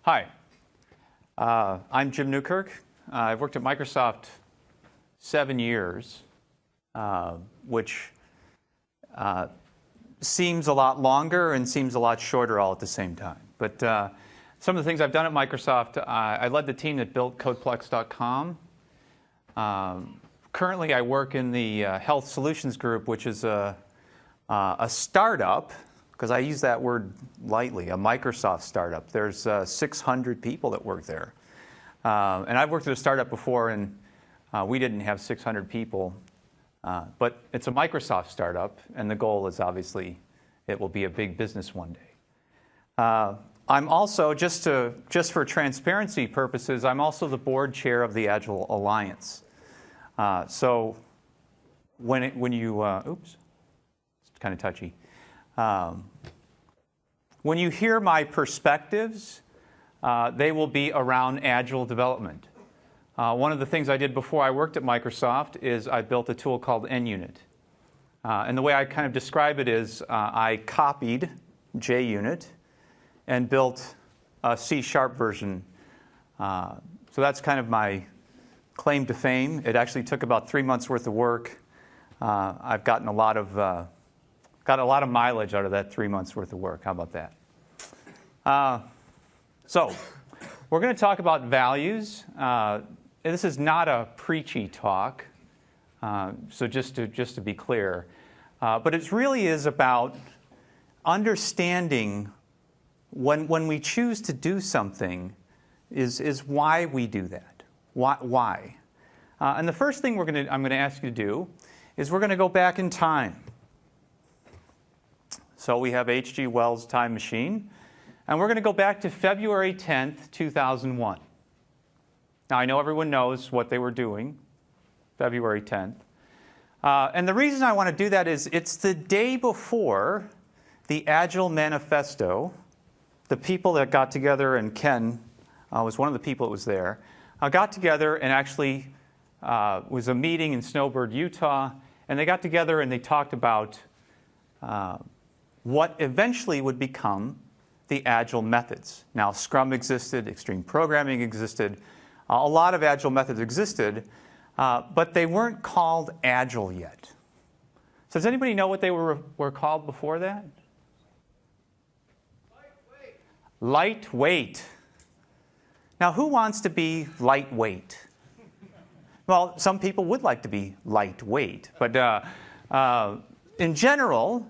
Hi, I'm Jim Newkirk. I've worked at Microsoft 7 years, which seems a lot longer and seems a lot shorter all at the same time. But some of the things I've done at Microsoft, I led the team that built Codeplex.com. Currently, I work in the Health Solutions Group, which is a startup, because I use that word lightly, a Microsoft startup. There's 600 people that work there. And I've worked at a startup before, and we didn't have 600 people. But it's a Microsoft startup, and the goal is obviously it will be a big business one day. I'm also, just for transparency purposes, I'm also the board chair of the Agile Alliance. So when you, oops, it's kind of touchy. When you hear my perspectives, they will be around Agile development. One of the things I did before I worked at Microsoft is I built a tool called NUnit. And the way I kind of describe it is I copied JUnit and built a C# version. So that's kind of my claim to fame. It actually took about 3 months worth of work. I've gotten a lot of mileage out of that 3 months worth of work. How about that? So we're going to talk about values. This is not a preachy talk, so just to be clear. But it really is about understanding when we choose to do something is why we do that. Why? And the first thing I'm going to ask you to do is we're going to go back in time. So we have H.G. Wells' time machine, and we're going to go back to February 10th, 2001. Now, I know everyone knows what they were doing, February 10th. And the reason I want to do that is it's the day before the Agile Manifesto. The people that got together, and Ken was one of the people that was there, got together and actually was a meeting in Snowbird, Utah, and they got together and they talked about what eventually would become the Agile methods. Now, Scrum existed, extreme programming existed, a lot of Agile methods existed, but they weren't called Agile yet. So does anybody know what they were called before that? Lightweight. Now, who wants to be lightweight? Well, some people would like to be lightweight, but in general,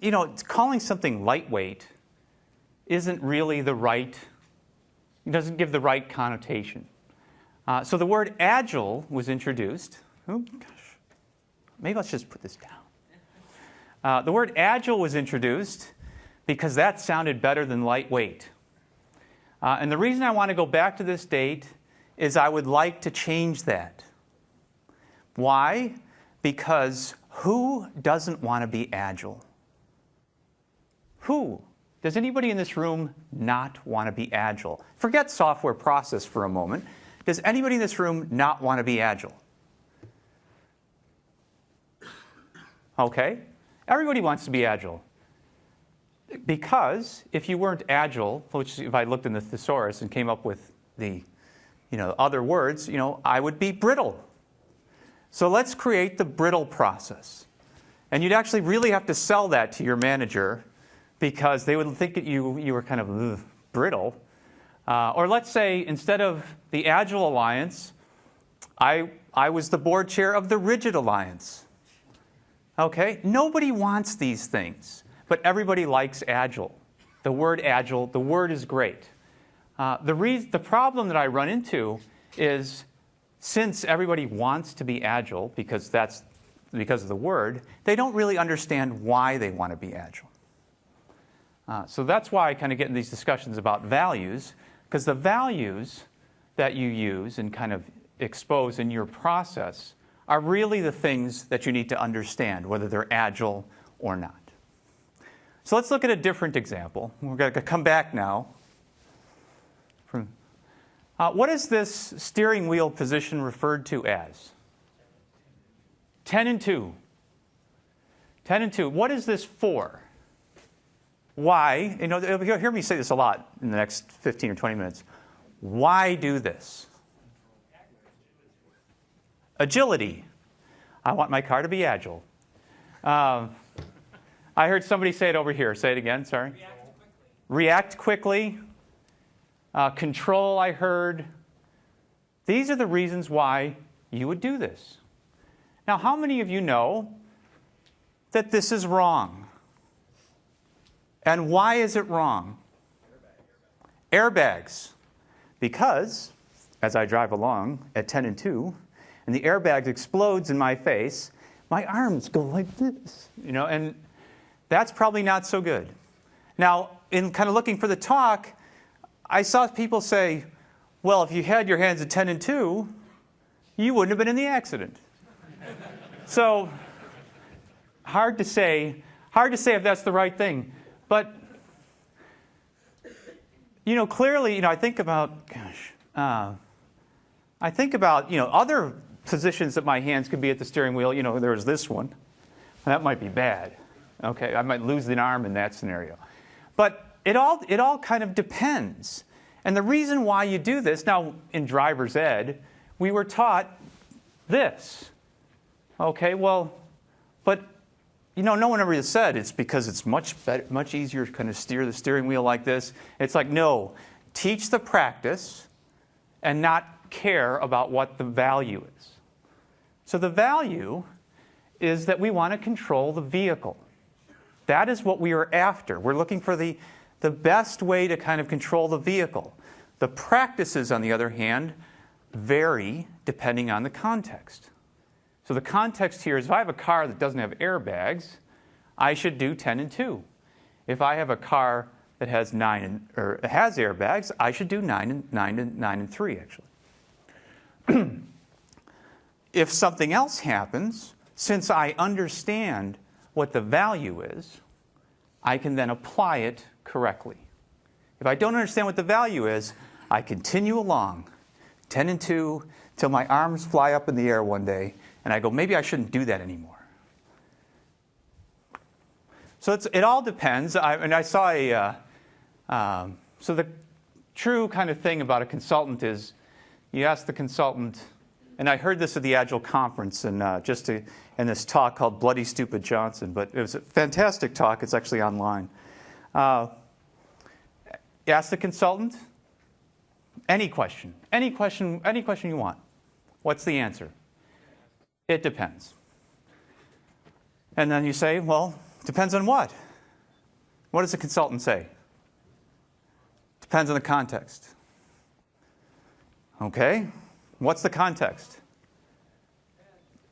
you know, calling something lightweight isn't really the right, it doesn't give the right connotation. So the word Agile was introduced. Oh, gosh. Maybe let's just put this down. The word Agile was introduced because that sounded better than lightweight. And the reason I want to go back to this date is I would like to change that. Why? Because who doesn't want to be Agile? Who? Does anybody in this room not want to be Agile? Forget software process for a moment. Does anybody in this room not want to be Agile? Okay. Everybody wants to be Agile. Because if you weren't Agile, which if I looked in the thesaurus and came up with the other words, I would be brittle. So let's create the brittle process. And you'd actually really have to sell that to your manager because they would think that you were kind of brittle. Or let's say instead of the Agile Alliance, I was the board chair of the Rigid Alliance. Okay? Nobody wants these things. But everybody likes Agile. The word Agile, the word is great. The problem that I run into is since everybody wants to be Agile, because of the word, they don't really understand why they want to be Agile. So that's why I kind of get in these discussions about values, because the values that you use and kind of expose in your process are really the things that you need to understand, whether they're Agile or not. So let's look at a different example. We're going to come back now. What is this steering wheel position referred to as? 10 and 2. 10 and 2. What is this for? why, you'll hear me say this a lot in the next 15 or 20 minutes. Why do this? Agility. I want my car to be agile. I heard somebody say it over here. Say it again, sorry. React quickly. Control, I heard. These are the reasons why you would do this. Now, how many of you know that this is wrong? And why is it wrong? Airbags. Because, as I drive along at 10 and 2, and the airbag explodes in my face, my arms go like this, and that's probably not so good. Now, in kind of looking for the talk, I saw people say, well, if you had your hands at 10 and 2, you wouldn't have been in the accident. So, hard to say if that's the right thing. But, clearly, I think about, other positions that my hands could be at the steering wheel. There's this one. That might be bad. Okay, I might lose an arm in that scenario. But it all kind of depends. And the reason why you do this, now in driver's ed, we were taught this. Okay, well, but no one ever said it's because it's much easier to kind of steer the steering wheel like this. It's like, no, teach the practice and not care about what the value is. So the value is that we want to control the vehicle. That is what we are after. We're looking for the best way to kind of control the vehicle. The practices, on the other hand, vary depending on the context. So the context here is if I have a car that doesn't have airbags, I should do 10 and 2. If I have a car that has has airbags, I should do 9 and 3 actually. If something else happens, since I understand what the value is, I can then apply it correctly. If I don't understand what the value is, I continue along, 10 and 2, till my arms fly up in the air one day, and I go, maybe I shouldn't do that anymore. So it all depends. I saw so the true kind of thing about a consultant is you ask the consultant, and I heard this at the Agile conference in this talk called Bloody Stupid Johnson, but it was a fantastic talk. It's actually online. Ask the consultant any question you want. What's the answer? It depends. And then you say, well, depends on what? What does the consultant say? Depends on the context. Okay, what's the context?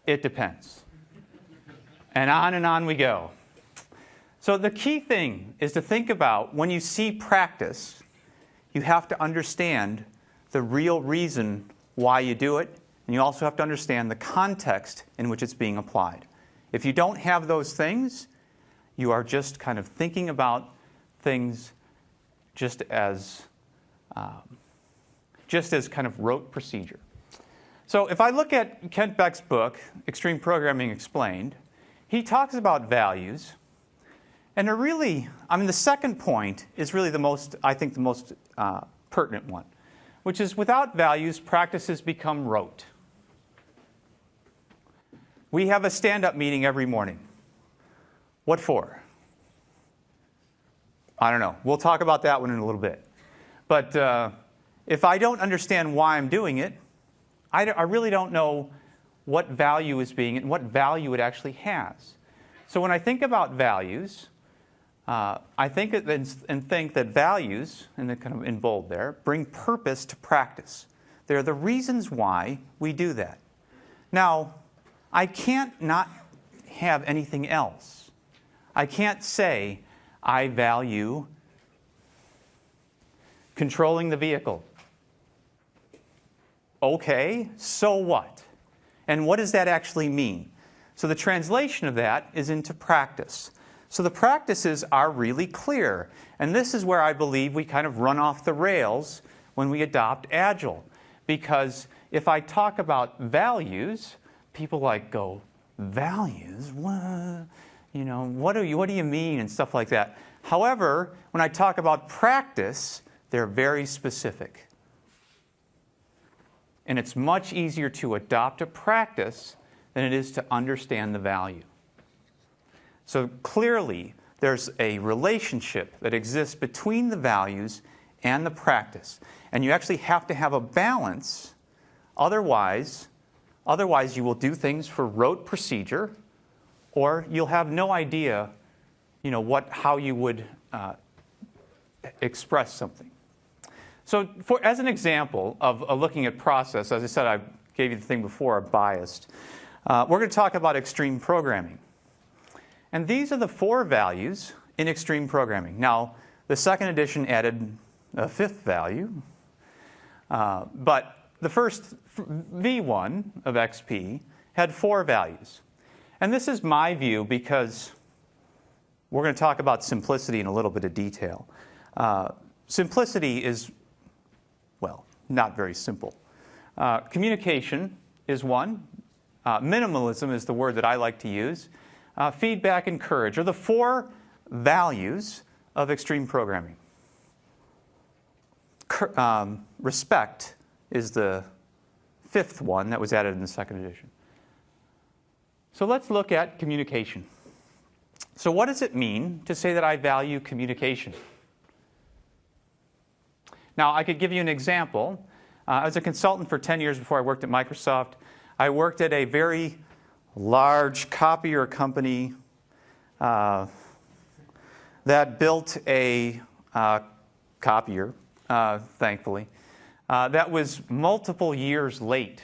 It depends. And on we go. So the key thing is to think about when you see practice, you have to understand the real reason why you do it, and you also have to understand the context in which it's being applied. If you don't have those things, you are just kind of thinking about things just as kind of rote procedure. So if I look at Kent Beck's book, Extreme Programming Explained, he talks about values. And the second point is really the most pertinent one, which is without values, practices become rote. We have a stand-up meeting every morning. What for? I don't know. We'll talk about that one in a little bit. But if I don't understand why I'm doing it, I really don't know what value is being and what value it actually has. So when I think about values, I think that values, and they're kind of in bold there, bring purpose to practice. They're the reasons why we do that. Now, I can't not have anything else. I can't say I value controlling the vehicle. Okay, so what? And what does that actually mean? So the translation of that is into practice. So the practices are really clear. And this is where I believe we kind of run off the rails when we adopt Agile. Because if I talk about values, people go, values? What? what do you mean, and stuff like that. However, when I talk about practice, they're very specific. And it's much easier to adopt a practice than it is to understand the value. So clearly, there's a relationship that exists between the values and the practice. And you actually have to have a balance. Otherwise you will do things for rote procedure, or you'll have no idea, how you would express something. So as an example of looking at process, as I said, I gave you the thing before, biased. We're going to talk about extreme programming. And these are the 4 values in extreme programming. Now, the second edition added a 5th value, but the first V1 of XP had 4 values. And this is my view because we're going to talk about simplicity in a little bit of detail. Simplicity is, not very simple. Communication is one. Minimalism is the word that I like to use. Feedback and courage are the 4 values of extreme programming. Respect is the 5th one that was added in the second edition. So let's look at communication. So what does it mean to say that I value communication? Now, I could give you an example. I was a consultant for 10 years before I worked at Microsoft. I worked at a very large copier company that built a copier, thankfully, that was multiple years late.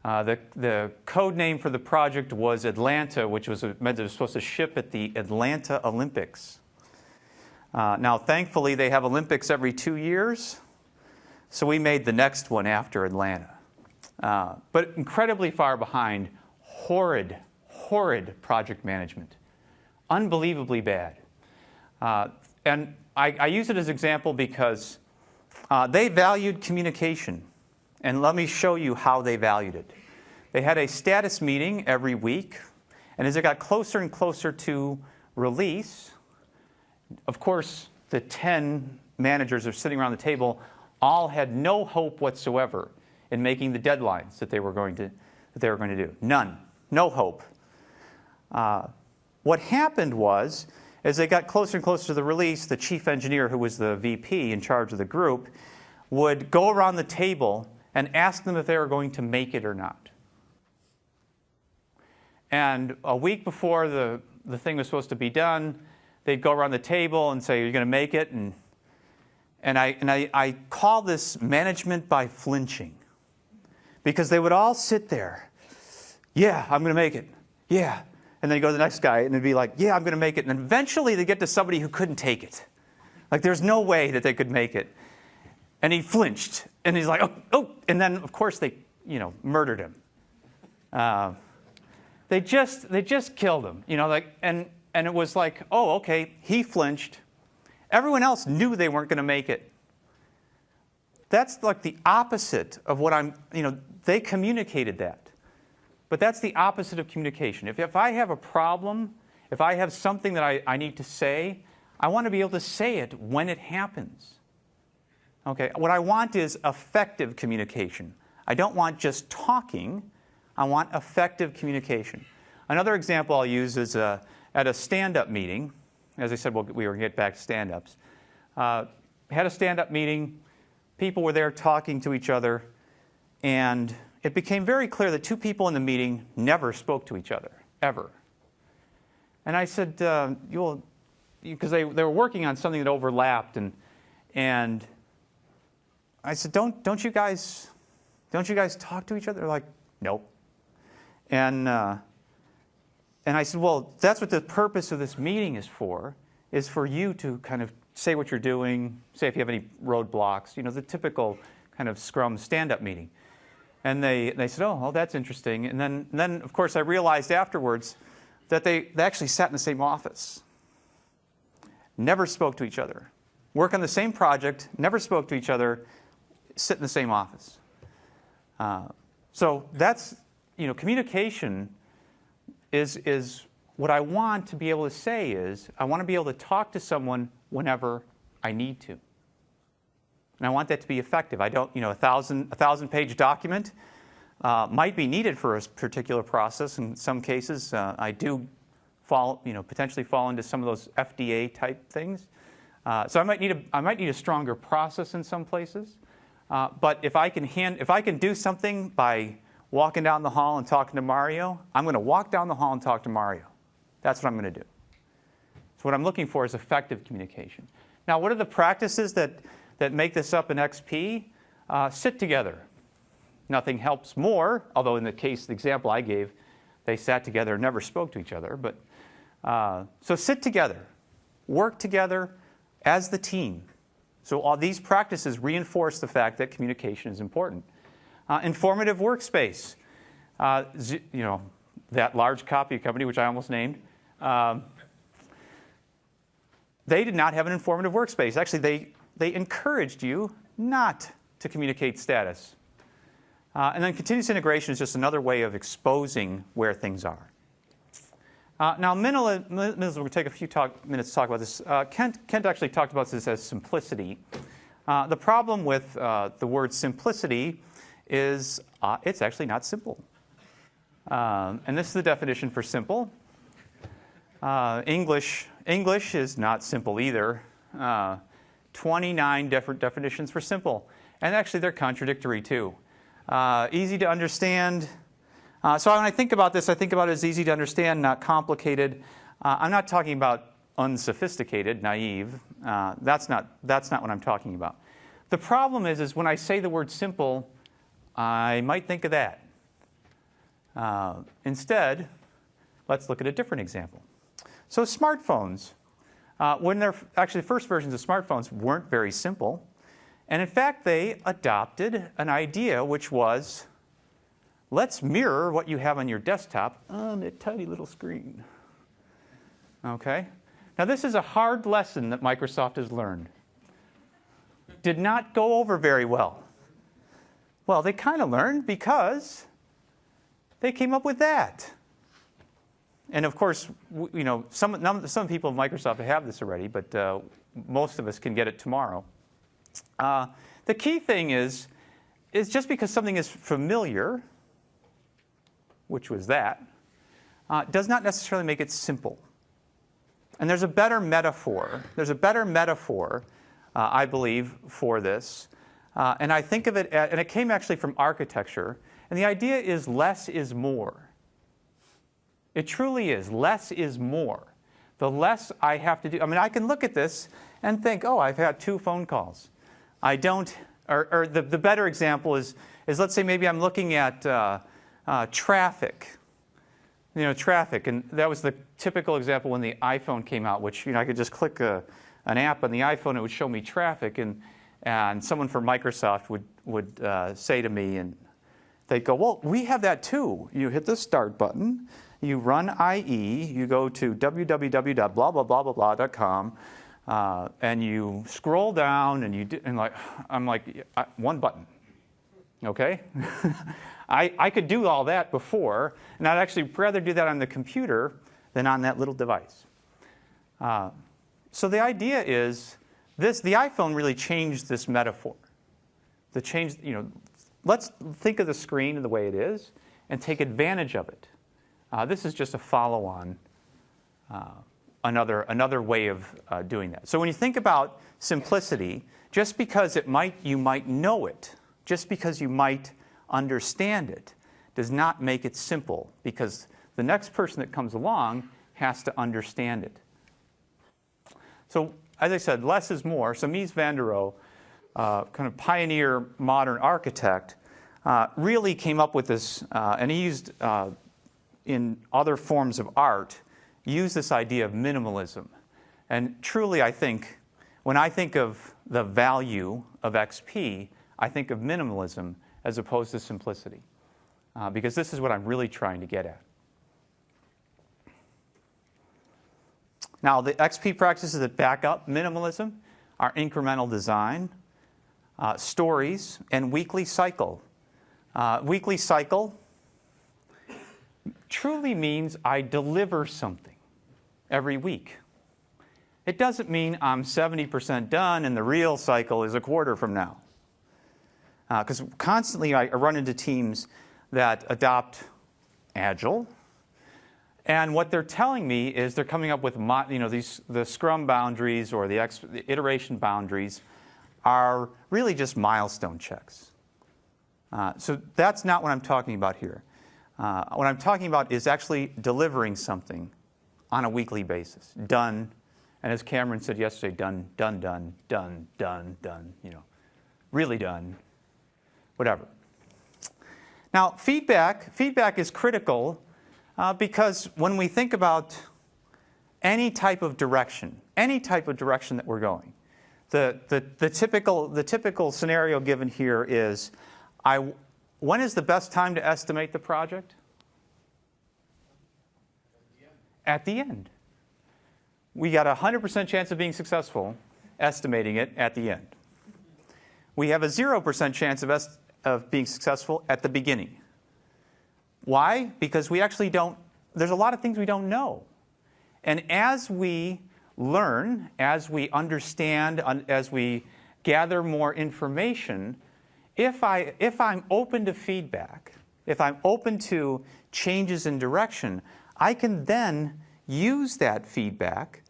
The code name for the project was Atlanta, which meant it was supposed to ship at the Atlanta Olympics. Now, thankfully, they have Olympics every 2 years, so we made the next one after Atlanta. But incredibly far behind, horrid project management. Unbelievably bad. And I use it as an example because they valued communication. And let me show you how they valued it. They had a status meeting every week, and as it got closer and closer to release, of course, the 10 managers are sitting around the table all had no hope whatsoever in making the deadlines that they were going to do. None. No hope. What happened was, as they got closer and closer to the release, the chief engineer, who was the VP in charge of the group, would go around the table and ask them if they were going to make it or not. And a week before the thing was supposed to be done, they'd go around the table and say, "You're going to make it?" And I call this management by flinching. Because they would all sit there. "Yeah, I'm going to make it. Yeah." And then you go to the next guy, and it'd be like, "Yeah, I'm going to make it." And eventually they get to somebody who couldn't take it. Like, there's no way that they could make it. And he flinched. And he's like, oh. And then, of course, they, murdered him. They just killed him. And it was like, oh, okay, he flinched. Everyone else knew they weren't going to make it. That's like the opposite of what they communicated that. But that's the opposite of communication. If I have a problem, if I have something that I need to say, I want to be able to say it when it happens. Okay, what I want is effective communication. I don't want just talking. I want effective communication. Another example I'll use is at a stand-up meeting. As I said, we were going to get back to stand-ups. Had a stand-up meeting. People were there talking to each other. And it became very clear that 2 people in the meeting never spoke to each other, ever. And I said, because they were working on something that overlapped, and I said, don't you guys talk to each other? They're like, nope. And I said, well, that's what the purpose of this meeting is for you to kind of say what you're doing, say if you have any roadblocks, the typical kind of Scrum stand-up meeting. And they said, oh, that's interesting. And then, of course, I realized afterwards that they actually sat in the same office. Never spoke to each other. Work on the same project, never spoke to each other, sit in the same office. So that's, communication is what I want to be able to say is, I want to be able to talk to someone whenever I need to. And I want that to be effective. I don't, a 1,000-page document might be needed for a particular process. In some cases, I do potentially fall into some of those FDA type things. So I might need a stronger process in some places. But if I can do something by walking down the hall and talking to Mario, I'm going to walk down the hall and talk to Mario. That's what I'm going to do. So what I'm looking for is effective communication. Now, what are the practices that make this up in XP? Sit together. Nothing helps more, although in the example I gave, they sat together and never spoke to each other. But so sit together. Work together as the team. So all these practices reinforce the fact that communication is important. Informative workspace. That large copy company, which I almost named, they did not have an informative workspace. Actually, they encouraged you not to communicate status. And then continuous integration is just another way of exposing where things are. Now, minimalism, we're going to take a few minutes to talk about this. Kent actually talked about this as simplicity. The problem with the word simplicity is it's actually not simple. And this is the definition for simple. English is not simple either. 29 different definitions for simple. And actually, they're contradictory, too. Easy to understand. So when I think about this, I think about it as easy to understand, not complicated. I'm not talking about unsophisticated, naive. That's not what I'm talking about. The problem is when I say the word simple, I might think of that. Instead, let's look at a different example. So smartphones. The first versions of smartphones weren't very simple. And in fact, they adopted an idea which was, let's mirror what you have on your desktop on a tiny little screen. Okay? Now, this is a hard lesson that Microsoft has learned. Did not go over very well. Well, they kind of learned because they came up with that. And of course, some people at Microsoft have this already, but most of us can get it tomorrow. The key thing is just because something is familiar, which was that, does not necessarily make it simple. And there's a better metaphor. I believe, for this. And I think of it, and it came actually from architecture. And the idea is less is more. It truly is. Less is more. The less I have to do. I mean, I can look at this and think, oh, I've had 2 phone calls. I don't, or the better example is let's say maybe I'm looking at traffic. Traffic. And that was the typical example when the iPhone came out, which, I could just click an app on the iPhone, it would show me traffic. And someone from Microsoft would say to me, and they'd go, well, we have that too. You hit the start button, you run IE, you go to www.blah-blah-blah-blah-blah.com, and you scroll down, and I'm like, one button, okay? I could do all that before, and I'd actually rather do that on the computer than on that little device. So the idea is, the iPhone really changed this metaphor. Let's think of the screen the way it is and take advantage of it. This is just a follow-on, another way of doing that. So when you think about simplicity, just because you might know it, just because you might understand it, does not make it simple, because the next person that comes along has to understand it. So as I said, less is more. So Mies van der Rohe, kind of pioneer modern architect, really came up with this, and he used, in other forms of art, used this idea of minimalism. And truly, I think, when I think of the value of XP, I think of minimalism as opposed to simplicity, because this is what I'm really trying to get at. Now, the XP practices that back up minimalism are incremental design, stories, and weekly cycle. Weekly cycle, truly means I deliver something every week. It doesn't mean I'm 70% done and the real cycle is a quarter from now. Because constantly I run into teams that adopt Agile, and what they're telling me is they're coming up with the Scrum boundaries or the iteration boundaries are really just milestone checks. So that's not what I'm talking about here. What I'm talking about is actually delivering something on a weekly basis. Done, and as Cameron said yesterday, done, done, done, done, done, done, really done, whatever. Now, feedback is critical because when we think about any type of direction that we're going, the typical scenario given here is, when is the best time to estimate the project? At the end. We got a 100% chance of being successful estimating it at the end. We have a 0% chance of being successful at the beginning. Why? Because we actually there's a lot of things we don't know. And as we learn, as we understand, as we gather more information, if I'm open to feedback, if I'm open to changes in direction, I can then use that feedback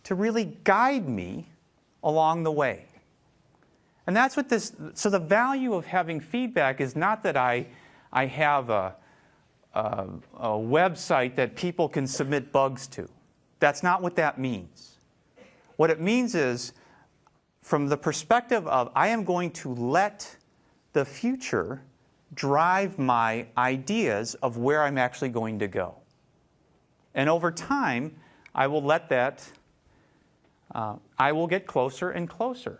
to really guide me along the way. And that's what so the value of having feedback is not that I have a website that people can submit bugs to. That's not what that means. What it means is, from the perspective of I am going to let the future drive my ideas of where I'm actually going to go. And over time, I will let that, I will get closer and closer.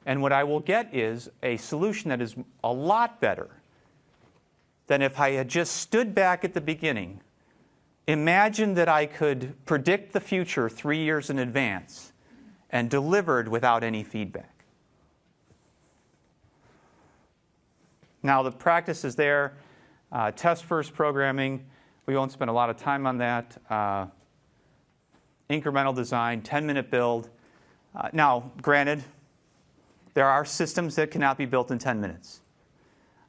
And what I will get is a solution that is a lot better than if I had just stood back at the beginning, imagined that I could predict the future 3 years in advance, and delivered without any feedback. Now, the practice is there. Test-first programming, we won't spend a lot of time on that. Incremental design, 10-minute build. Now, granted, there are systems that cannot be built in 10 minutes.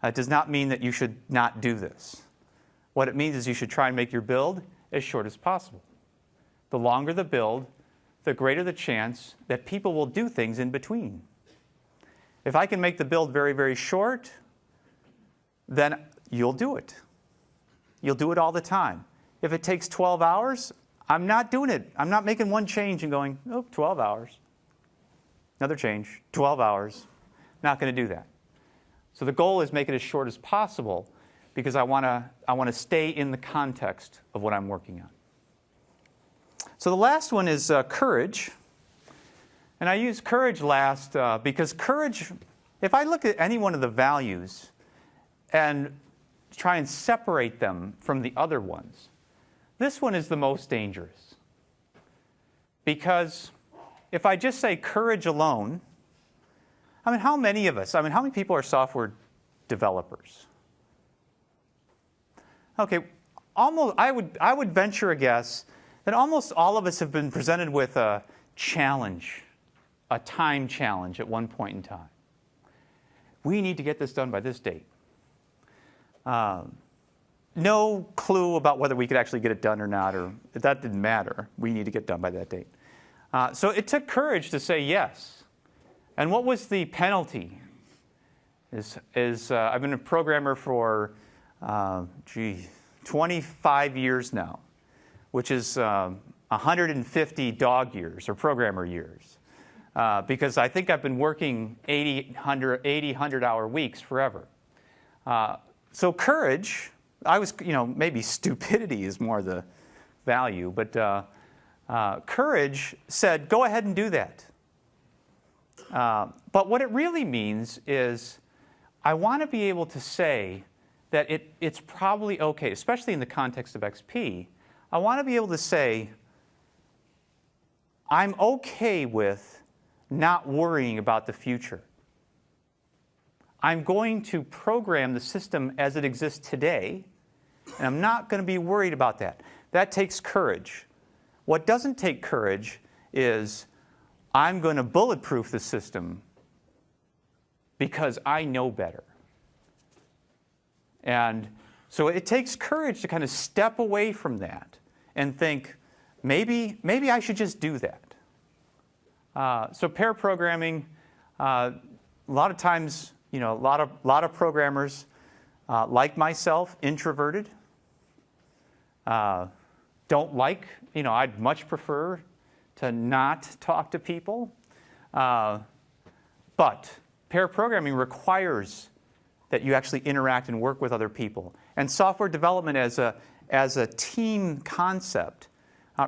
It does not mean that you should not do this. What it means is you should try and make your build as short as possible. The longer the build, the greater the chance that people will do things in between. If I can make the build very, very short, then you'll do it. You'll do it all the time. If it takes 12 hours, I'm not doing it. I'm not making one change and going, 12 hours. Another change, 12 hours. Not going to do that. So the goal is make it as short as possible because I want to stay in the context of what I'm working on. So the last one is courage. And I use courage last because courage, if I look at any one of the values and try and separate them from the other ones, this one is the most dangerous. Because if I just say courage alone, how many of us, how many people are software developers? Okay, I would venture a guess that almost all of us have been presented with a challenge, a time challenge at one point in time. We need to get this done by this date. No clue about whether we could actually get it done or not, or that didn't matter. We need to get done by that date. So it took courage to say yes. And what was the penalty? I've been a programmer for 25 years now, which is 150 dog years or programmer years, because I think I've been working 100-hour weeks forever. So courage, maybe stupidity is more the value, but courage said, go ahead and do that. But what it really means is I want to be able to say that it's probably okay, especially in the context of XP. I want to be able to say, I'm okay with not worrying about the future. I'm going to program the system as it exists today And I'm not going to be worried about that. That takes courage. What doesn't take courage is I'm going to bulletproof the system because I know better. And so it takes courage to kind of step away from that and think, maybe I should just do that. So pair programming, a lot of times, a lot of programmers, like myself, introverted, don't like, I'd much prefer to not talk to people. But pair programming requires that you actually interact and work with other people. And software development as a team concept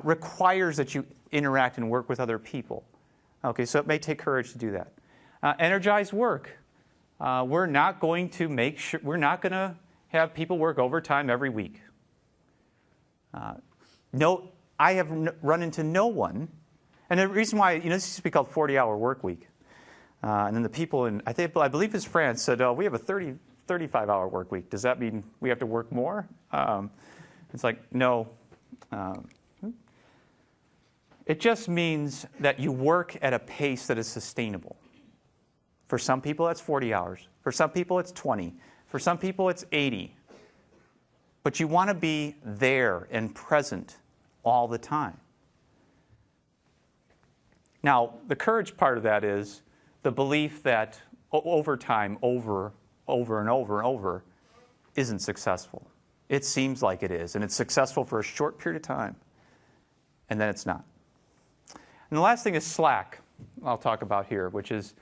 requires that you interact and work with other people. Okay, so it may take courage to do that. Energized work. We're not going to have people work overtime every week. No, I have run into no one, and the reason why, this used to be called 40-hour work week. And then the people in, I believe it's France, said, we have a 35-hour work week. Does that mean we have to work more? It's like, no. It just means that you work at a pace that is sustainable. For some people, that's 40 hours. For some people, it's 20. For some people, it's 80. But you want to be there and present all the time. Now, the courage part of that is the belief that overtime, over and over, isn't successful. It seems like it is, and it's successful for a short period of time, and then it's not. And the last thing is slack, I'll talk about here, which is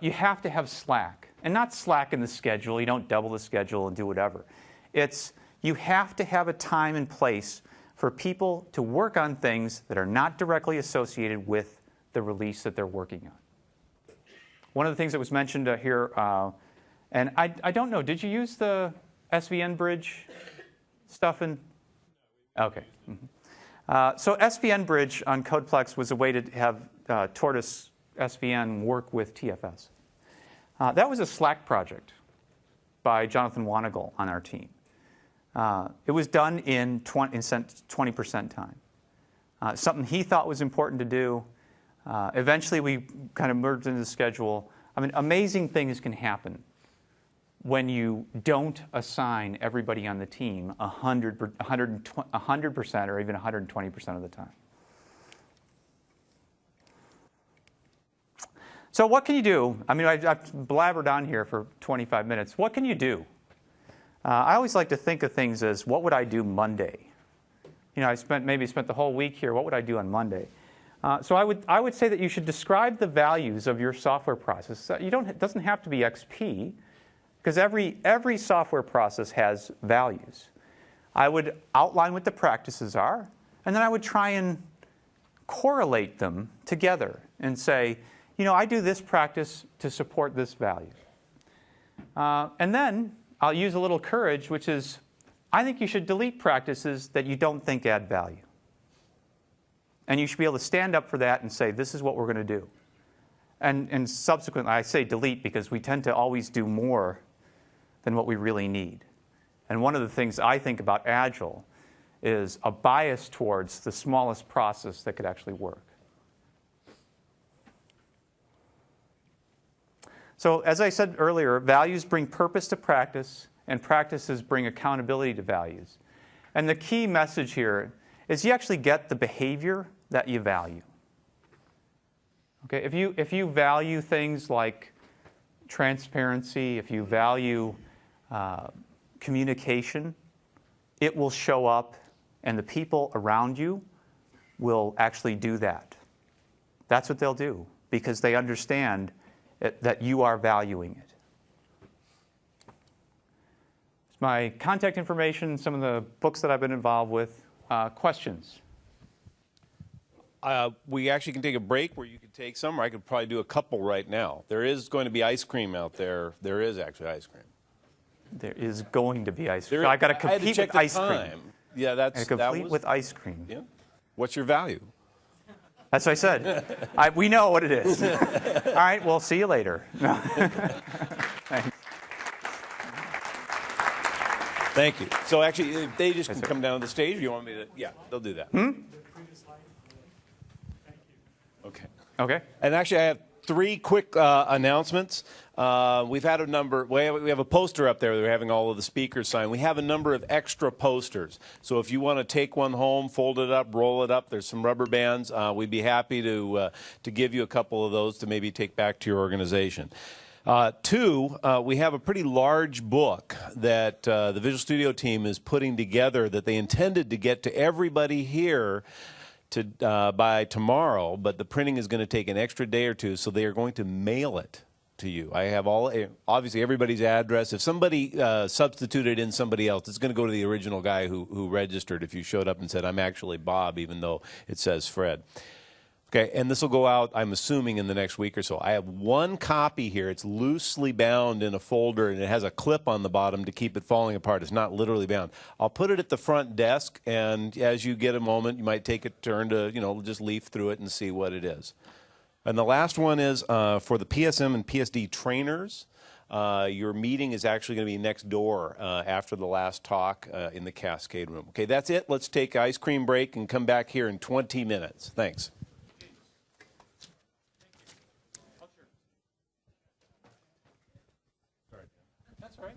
you have to have slack. And not slack in the schedule. You don't double the schedule and do whatever. It's you have to have a time and place for people to work on things that are not directly associated with the release that they're working on. One of the things that was mentioned here, and I don't know, did you use the SVN bridge stuff in? Okay. Mm-hmm. So SVN bridge on CodePlex was a way to have Tortoise SVN work with TFS. That was a Slack project by Jonathan Wanagal on our team. It was done in 20% time. Something he thought was important to do. Eventually, we kind of merged into the schedule. I mean, amazing things can happen when you don't assign everybody on the team 100% or even 120% of the time. So what can you do? I mean, I've blabbered on here for 25 minutes. What can you do? I always like to think of things as, what would I do Monday? I spent the whole week here. What would I do on Monday? So I would say that you should describe the values of your software process. It doesn't have to be XP, because every software process has values. I would outline what the practices are, and then I would try and correlate them together and say, I do this practice to support this value. And then I'll use a little courage, which is, I think you should delete practices that you don't think add value. And you should be able to stand up for that and say, this is what we're going to do. And subsequently, I say delete because we tend to always do more than what we really need. And one of the things I think about Agile is a bias towards the smallest process that could actually work. So as I said earlier, values bring purpose to practice, and practices bring accountability to values. And the key message here is you actually get the behavior that you value. Okay, if you value things like transparency, if you value communication, it will show up, and the people around you will actually do that. That's what they'll do, because they understand that you are valuing it. It's my contact information, some of the books that I've been involved with. Questions? We actually can take a break where you can take some, or I could probably do a couple right now. There is going to be ice cream out there. There is actually ice cream. There is going to be ice cream. I got to compete with ice cream. Yeah, that's complete with ice cream. Yeah. What's your value? That's what I said. We know what it is. All right, we'll see you later. Thanks. Thank you. So actually, if they just can come down to the stage, or you want me to? Yeah, they'll do that. Okay. Okay. And actually, I have 3 quick announcements. We've had a number. We have a poster up there. They're having all of the speakers sign. We have a number of extra posters. So if you want to take one home, fold it up, roll it up, there's some rubber bands. We'd be happy to give you a couple of those to maybe take back to your organization. 2, we have a pretty large book that the Visual Studio team is putting together that they intended to get to everybody here by tomorrow, but the printing is going to take an extra day or 2, so they are going to mail it to you. I have obviously everybody's address. If somebody substituted in somebody else, it's going to go to the original guy who registered if you showed up and said, I'm actually Bob, even though it says Fred. Okay, and this will go out, I'm assuming, in the next week or so. I have 1 copy here. It's loosely bound in a folder, and it has a clip on the bottom to keep it falling apart. It's not literally bound. I'll put it at the front desk, and as you get a moment, you might take a turn to, just leaf through it and see what it is. And the last one is for the PSM and PSD trainers. Your meeting is actually going to be next door after the last talk in the Cascade room. Okay, that's it. Let's take an ice cream break and come back here in 20 minutes. Thanks. That's all right.